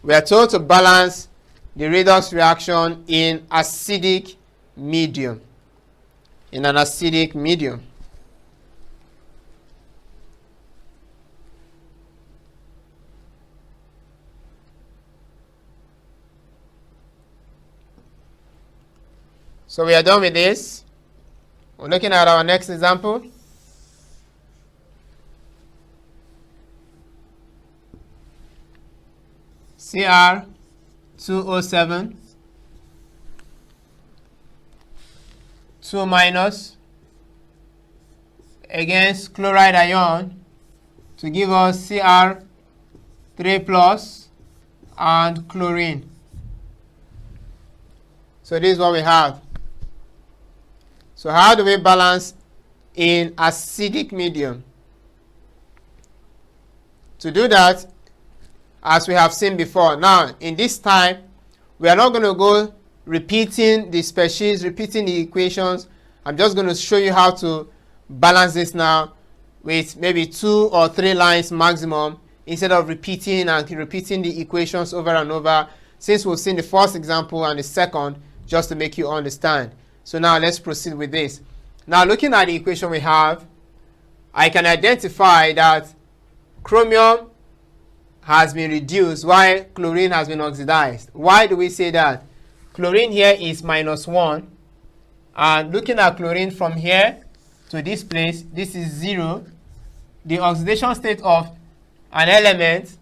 We are told to balance the redox reaction in acidic medium. In an acidic medium. So we are done with this. We're looking at our next example. Cr2O7 2 minus against chloride ion to give us Cr3 plus and chlorine. So this is what we have. So how do we balance in acidic medium? To do that, as we have seen before, now in this time, we are not going to go repeating the species, repeating the equations. I'm just going to show you how to balance this now with maybe 2 or 3 lines maximum instead of repeating the equations over and over, since we've seen the first example and the second, just to make you understand. So now let's proceed with this. Now looking at the equation we have, I can identify that chromium has been reduced while chlorine has been oxidized. Why do we say that? Chlorine here is -1, and looking at chlorine from here to this place, this is 0. The oxidation state of an element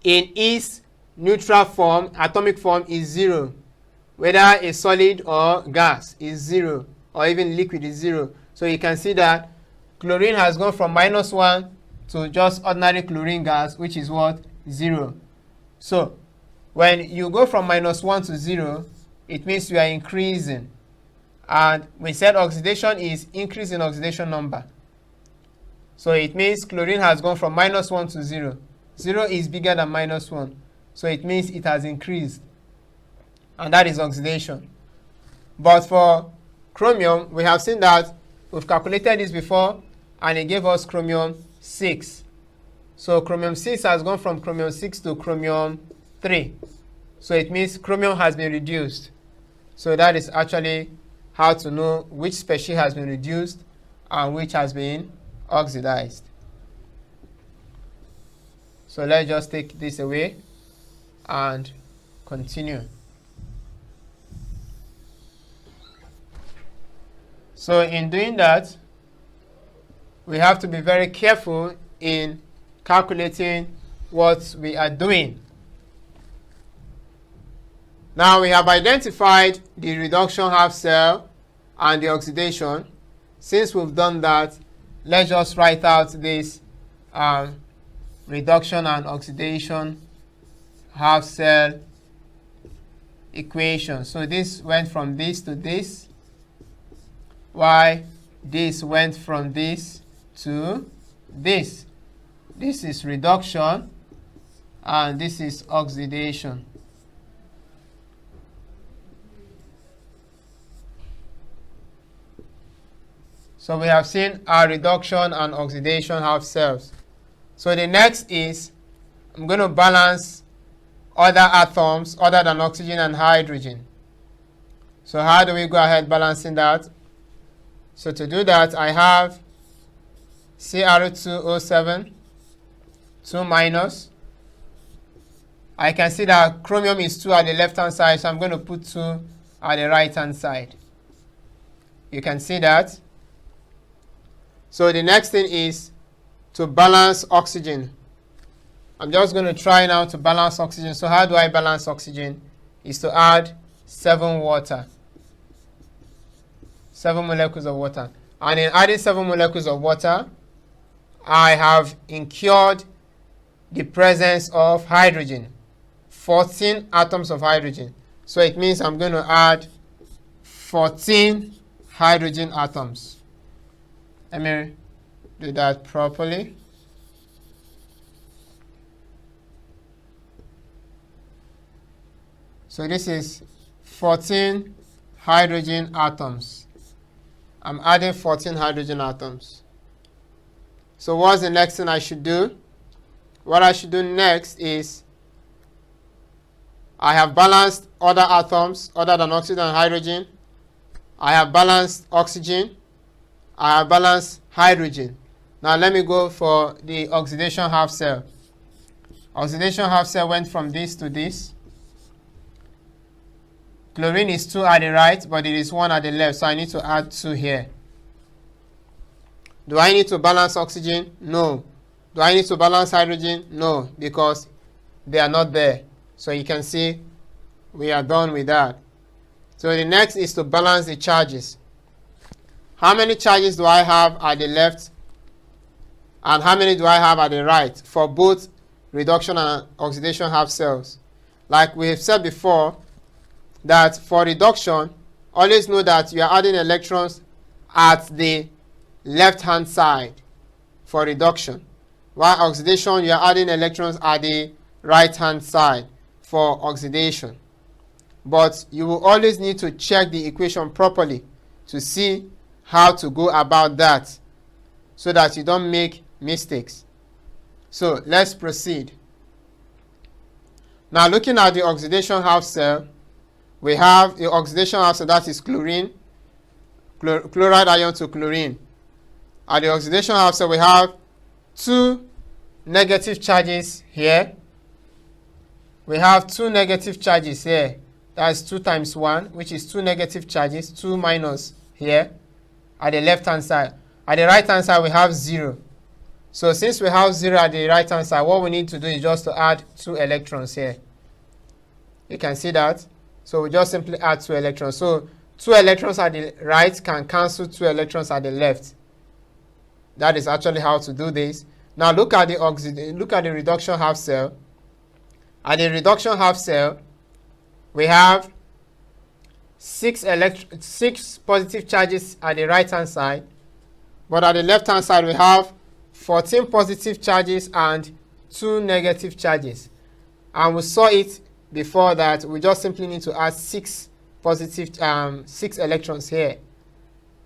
in its neutral form, atomic form, is 0. Whether a solid or gas is 0, or even liquid is 0. So you can see that chlorine has gone from -1 to just ordinary chlorine gas, which is what? 0. So when you go from -1 to 0, it means you are increasing. And we said oxidation is increase in oxidation number. So it means chlorine has gone from -1 to 0. 0 is bigger than -1. So it means it has increased. And that is oxidation. But for chromium, we have seen that we've calculated this before, and it gave us chromium 6. So chromium 6 has gone from chromium 6 to chromium 3. So it means chromium has been reduced. So that is actually how to know which species has been reduced and which has been oxidized. So let's just take this away and continue. So in doing that, we have to be very careful in calculating what we are doing. Now we have identified the reduction half cell and the oxidation. Since we've done that, let's just write out this reduction and oxidation half cell equation. So this went from this to this, while this went from this to this. This is reduction and this is oxidation. So we have seen our reduction and oxidation half cells. So the next is, I'm going to balance other atoms other than oxygen and hydrogen. So how do we go ahead balancing that? So to do that, I have Cr2O7, 2 minus. I can see that chromium is 2 at the left-hand side, so I'm going to put 2 at the right-hand side. You can see that. So the next thing is to balance oxygen. I'm just going to try now to balance oxygen. So how do I balance oxygen? Is to add 7 water. 7 molecules of water. And in adding 7 molecules of water, I have incurred the presence of hydrogen. 14 atoms of hydrogen. So it means I'm going to add 14 hydrogen atoms. Let me do that properly. So this is 14 hydrogen atoms. I'm adding 14 hydrogen atoms. So what's the next thing I should do? What I should do next is I have balanced other atoms other than oxygen and hydrogen. I have balanced oxygen. I have balanced hydrogen. Now let me go for the oxidation half cell. Oxidation half cell went from this to this. Chlorine is 2 at the right, but it is 1 at the left, so I need to add 2 here. Do I need to balance oxygen? No. Do I need to balance hydrogen? No, because they are not there. So you can see we are done with that. So the next is to balance the charges. How many charges do I have at the left and how many do I have at the right for both reduction and oxidation half cells? Like we have said before, that for reduction, always know that you are adding electrons at the left hand side for reduction, while oxidation you are adding electrons at the right hand side for oxidation. But you will always need to check the equation properly to see how to go about that so that you don't make mistakes. So let's proceed. Now looking at the oxidation half cell, we have the oxidation half cell, that is chlorine, chloride ion to chlorine. At the oxidation half cell, we have 2 negative charges here. We have 2 negative charges here. That's 2 times 1, which is 2 negative charges, 2 minus here at the left hand side. At the right hand side, we have 0. So since we have 0 at the right hand side, what we need to do is just to add 2 electrons here. You can see that. So we just simply add 2 electrons. So 2 electrons at the right can cancel 2 electrons at the left. That is actually how to do this. Now look at the reduction half cell. At the reduction half cell, we have 6 positive charges at the right hand side, but at the left hand side we have 14 positive charges and 2 negative charges. And we saw it before that we just simply need to add 6 electrons here,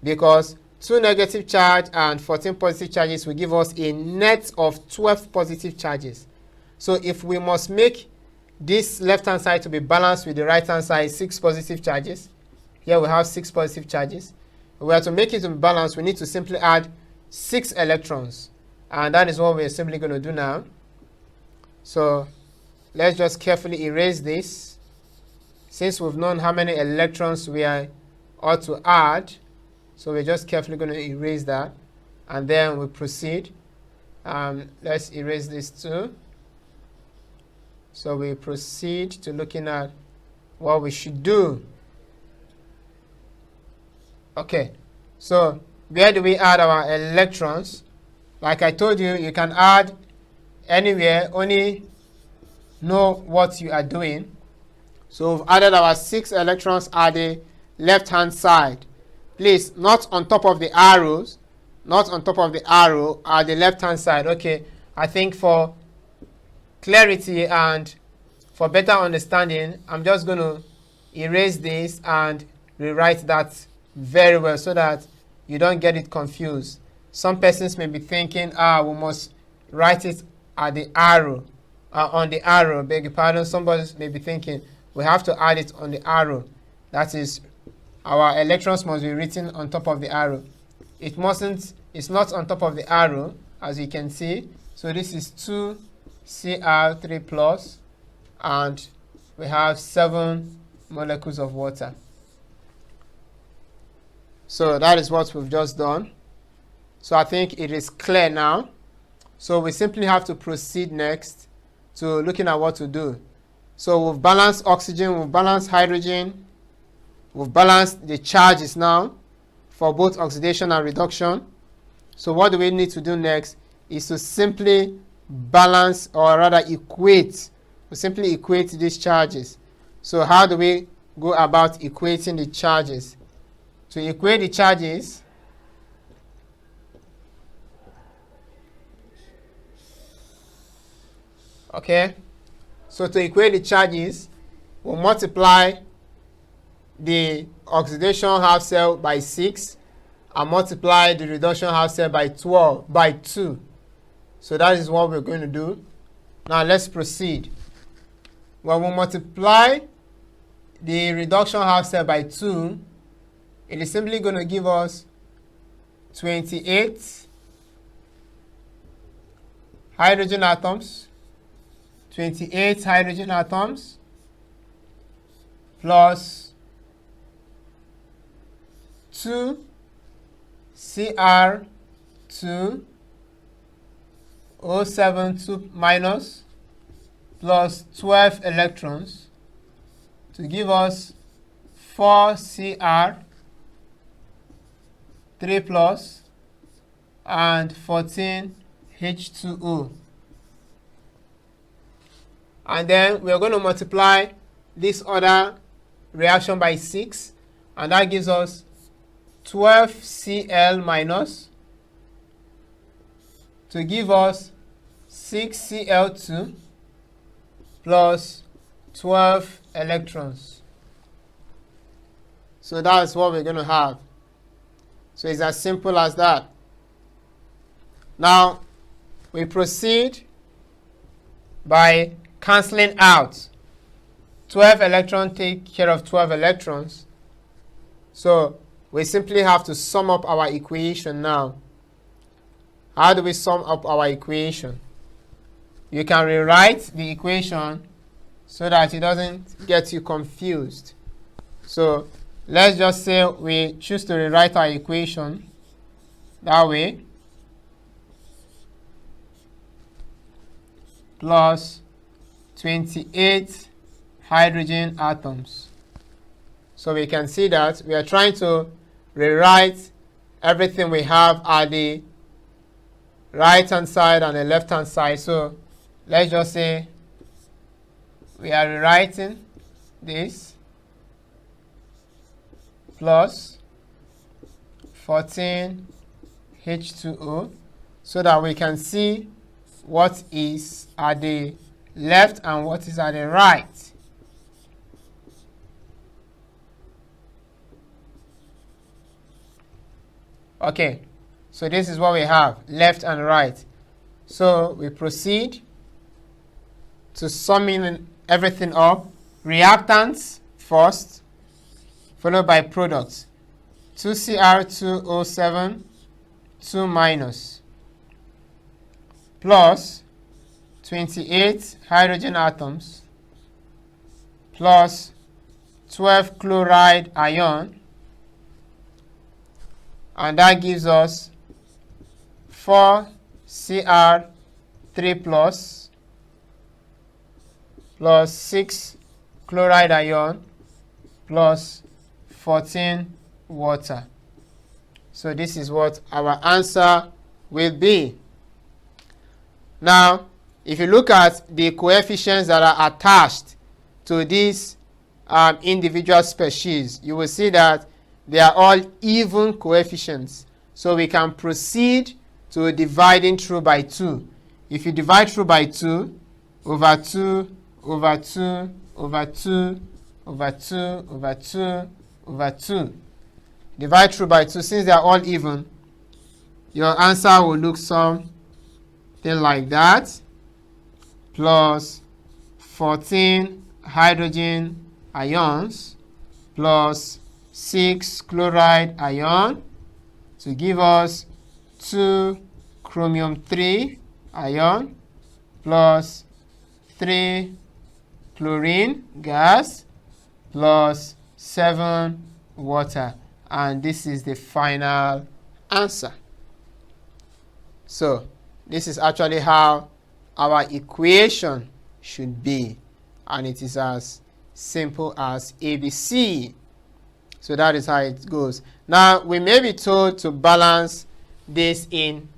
because 2 negative charge and 14 positive charges will give us a net of 12 positive charges. So if we must make this left hand side to be balanced with the right hand side, 6 positive charges, here we have 6 positive charges. If we are to make it to be balanced, we need to simply add 6 electrons, and that is what we're simply going to do now. So let's just carefully erase this. Since we've known how many electrons we ought to add, so we're just carefully going to erase that, and then we proceed. Let's erase this too. So we proceed to looking at what we should do. Okay, so where do we add our electrons? Like I told you, you can add anywhere, only know what you are doing. So we've added our 6 electrons at the left hand side. Please, not on top of the arrows, not on top of the arrow, at the left hand side. Okay, I think for clarity and for better understanding, I'm just going to erase this and rewrite that very well so that you don't get it confused. Some persons may be thinking, we must write it at the arrow, on the arrow, beg your pardon. Somebody may be thinking, we have to add it on the arrow. That is, our electrons must be written on top of the arrow. It mustn't, it's not on top of the arrow, as you can see. So this is 2Cr3 plus, and we have 7 molecules of water. So that is what we've just done. So I think it is clear now. So we simply have to proceed next to looking at what to do. So we've balanced oxygen, we've balanced hydrogen, we've balanced the charges now for both oxidation and reduction. So what do we need to do next is to simply balance, or rather equate. We simply equate these charges. So how do we go about equating the charges? To equate the charges, okay, so to equate the charges, we'll multiply the oxidation half cell by 6 and multiply the reduction half cell by 2. So that is what we're going to do. Now let's proceed. when we multiply the reduction half cell by 2, it is simply going to give us 28 hydrogen atoms, 28 hydrogen atoms plus 2 Cr2 O72 minus plus 12 electrons to give us 4 Cr 3 plus and 14 H2O. And then we are going to multiply this other reaction by 6, and that gives us 12 Cl minus to give us 6 Cl2 plus 12 electrons. So that's what we're going to have. So it's as simple as that. Now we proceed by cancelling out. 12 electrons take care of 12 electrons. So we simply have to sum up our equation now. How do we sum up our equation? You can rewrite the equation so that it doesn't get you confused. So let's just say we choose to rewrite our equation that way. Plus 28 hydrogen atoms. So we can see that we are trying to rewrite everything we have at the right hand side and the left hand side. So let's just say we are rewriting this plus 14 H2O so that we can see what is at the left and what is at the right. Okay, so this is what we have, left and right. So we proceed to summing everything up. Reactants first, followed by products. 2Cr2O7, 2 minus, plus 28 hydrogen atoms, plus 12 chloride ion, and that gives us 4 Cr3 plus 6 chloride ion plus 14 water. So this is what our answer will be. Now, if you look at the coefficients that are attached to these individual species, you will see that they are all even coefficients. So we can proceed to dividing through by 2. If you divide through by 2, over 2, over 2, over 2, over 2, over 2, over 2. Divide through by 2, since they are all even, your answer will look something like that. Plus 14 hydrogen ions plus 6 chloride ion to give us 2 chromium 3 ion plus 3 chlorine gas plus 7 water. And this is the final answer. So this is actually how our equation should be, and it is as simple as ABC. So that is how it goes. Now we may be told to balance this in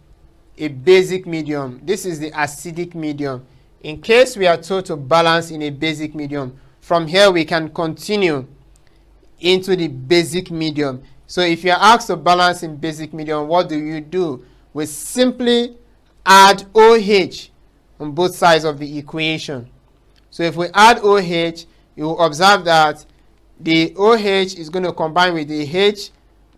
a basic medium. This is the acidic medium. In case we are told to balance in a basic medium, from here we can continue into the basic medium. So if you are asked to balance in basic medium, what do? We simply add OH on both sides of the equation. So if we add OH, you will observe that the OH is going to combine with the H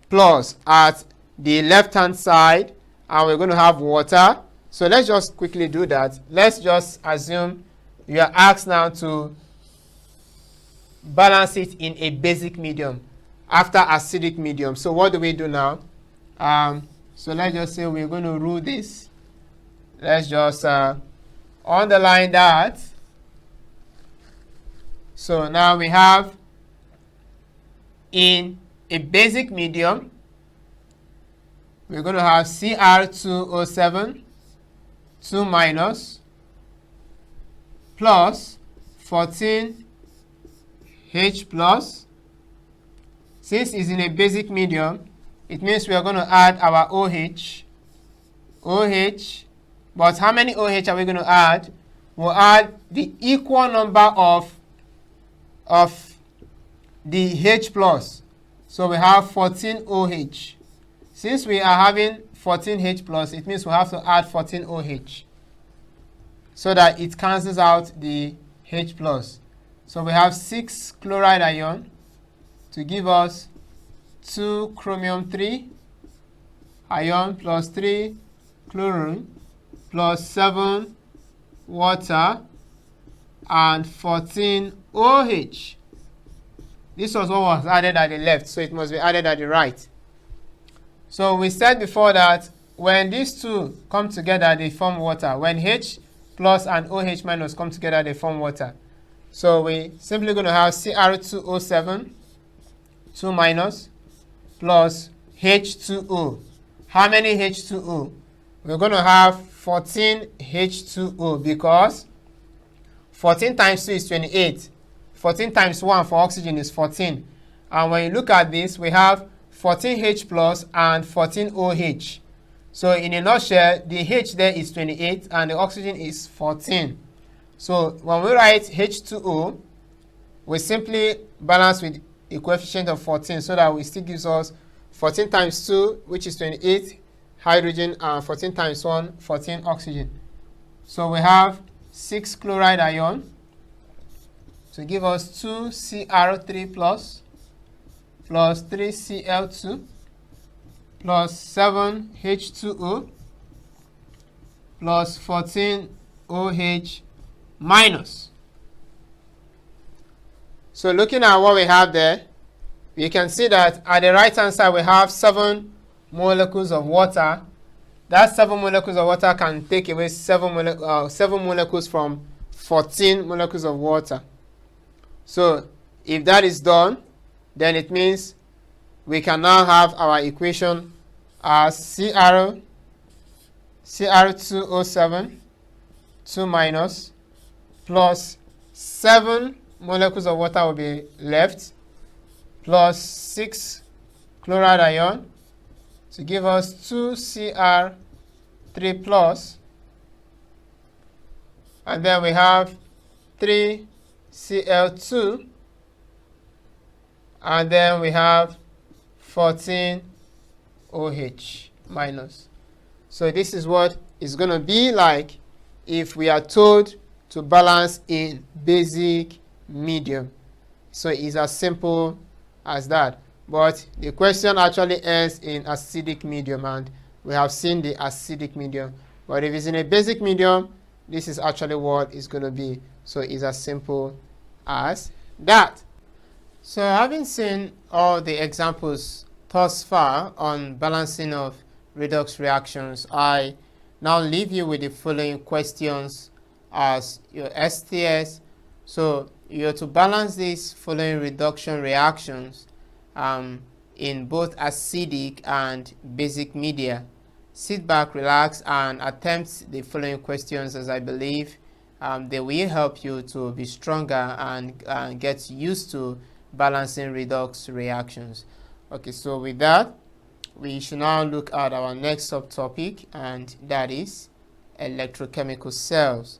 plus at the left hand side, and we're going to have water. So let's just quickly do that. Let's just assume you are asked now to balance it in a basic medium after acidic medium. So what do we do now? So let's just say we're going to rule this. Let's just underline that. So now we have in a basic medium, we're going to have Cr2O7, 2 minus, plus 14H plus. Since it's in a basic medium, it means we are going to add our OH. But how many OH are we going to add? We'll add the equal number of the H plus. So we have 14 OH. Since we are having 14 H plus, it means we have to add 14 OH so that it cancels out the H plus. So we have 6 chloride ion to give us 2 chromium 3 ion plus 3 chlorine plus 7 water and 14 OH. This was what was added at the left, so it must be added at the right. So we said before that when these two come together, they form water. When H plus and OH minus come together, they form water. So we simply going to have Cr2O7, 2 minus, plus H2O. How many H2O? We're going to have 14 H2O because 14 times 2 is 28. 14 times 1 for oxygen is 14. And when you look at this, we have 14 H plus and 14 OH. So in a nutshell, the H there is 28 and the oxygen is 14. So when we write H2O, we simply balance with a coefficient of 14 so that it still gives us 14 times 2, which is 28 hydrogen, and 14 times 1, 14 oxygen. So we have 6 chloride ion to give us 2 Cr3 plus 3 Cl2 plus 7 H2O plus 14 OH minus. So looking at what we have there, we can see that at the right hand side we have 7 molecules of water. That 7 molecules of water can take away 7 molecules from 14 molecules of water. So if that is done, then it means we can now have our equation as Cr2O7, 2 minus, plus 7 molecules of water will be left, plus 6 chloride ion to give us 2 Cr3 plus, and then we have 3 Cl2, and then we have 14 OH minus. So this is what it's going to be like if we are told to balance in basic medium. So it's as simple as that. But the question actually ends in acidic medium, and we have seen the acidic medium. But if it's in a basic medium, this is actually what it's going to be. So it's as simple as that. So having seen all the examples thus far on balancing of redox reactions, I now leave you with the following questions as your STS. So you're to balance these following reduction reactions in both acidic and basic media. Sit back, relax, and attempt the following questions, as I believe they will help you to be stronger and get used to balancing redox reactions. Okay, so with that, we should now look at our next subtopic, and that is electrochemical cells.